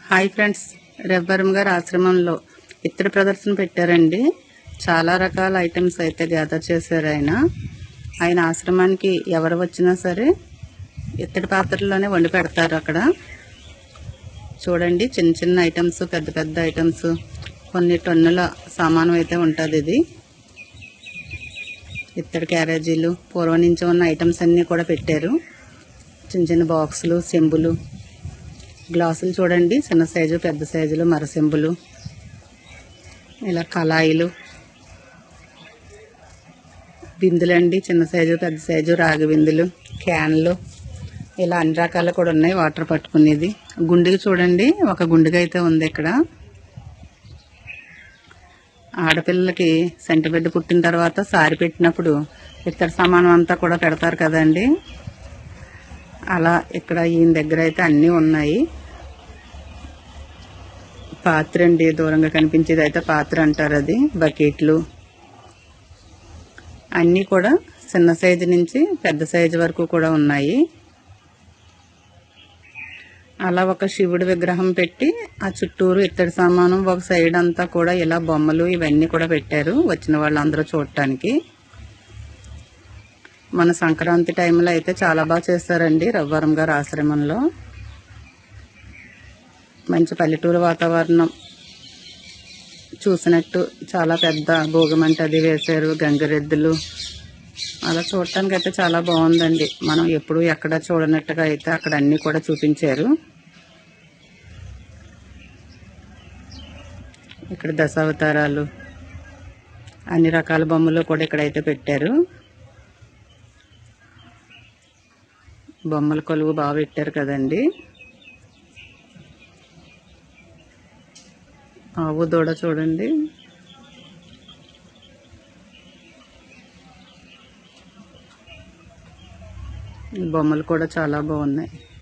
Hi friends, రవ్వరం గారి ఆశ్రమంలో ఇత్తడి ప్రదర్శన పెట్టారండి. చాలా రకాల ఐటమ్స్ అయితే గ్యాదర్ చేశారు ఆయన ఆశ్రమానికి ఎవరు వచ్చినా సరే ఇత్తడి పాత్రల్లోనే వండి పెడతారు. అక్కడ చూడండి, చిన్న చిన్న ఐటమ్స్, పెద్ద పెద్ద ఐటమ్స్, కొన్ని టన్నుల సామానం అయితే ఉంటుంది. ఇది ఇత్తడి క్యారేజీలు, పూర్వం నుంచి ఉన్న ఐటమ్స్ అన్నీ కూడా పెట్టారు. చిన్న చిన్న బాక్సులు, చెంబులు, గ్లాసులు చూడండి, చిన్న సైజు, పెద్ద సైజులు, మరసెంబులు, ఇలా కళాయిలు, బిందులండి, చిన్న సైజు, పెద్ద సైజు, రాగి బిందులు, క్యాన్లు, ఇలా అన్ని రకాలు కూడా ఉన్నాయి. వాటర్ పట్టుకునేది గుండెకి చూడండి, ఒక గుండెకి అయితే ఉంది. ఇక్కడ ఆడపిల్లలకి సెంటిబెడ్ పుట్టిన తర్వాత సారి పెట్టినప్పుడు ఇత్తడి సామానం అంతా కూడా పెడతారు కదండి. అలా ఇక్కడ ఈయన దగ్గర అయితే అన్నీ ఉన్నాయి. పాత్ర అండి, దూరంగా కనిపించేది అయితే పాత్ర అంటారు. అది బకెట్లు అన్నీ కూడా చిన్న సైజు నుంచి పెద్ద సైజు వరకు కూడా ఉన్నాయి. అలా ఒక శివుడి విగ్రహం పెట్టి ఆ చుట్టూరు ఇత్తడి సామానం, ఒక సైడ్ అంతా కూడా ఇలా బొమ్మలు ఇవన్నీ కూడా పెట్టారు వచ్చిన వాళ్ళందరూ చూడటానికి. మన సంక్రాంతి టైంలో అయితే చాలా బాగా చేస్తారండి రవ్వరం గారి ఆశ్రమంలో. మంచి పల్లెటూరు వాతావరణం చూసినట్టు చాలా పెద్ద భోగమంట అది వేశారు, గంగిరెద్దులు, అలా చూడటానికి అయితే చాలా బాగుందండి. మనం ఎప్పుడు ఎక్కడ చూడనట్టుగా అయితే అక్కడ అన్నీ కూడా చూపించారు. ఇక్కడ దశావతారాలు, అన్ని రకాల బొమ్మలు కూడా ఇక్కడైతే పెట్టారు. బొమ్మల కొలువు బాగా పెట్టారు కదండి. ఆవు దూడ చూడండి. ఈ బొమ్మలు కూడా చాలా బాగున్నాయి.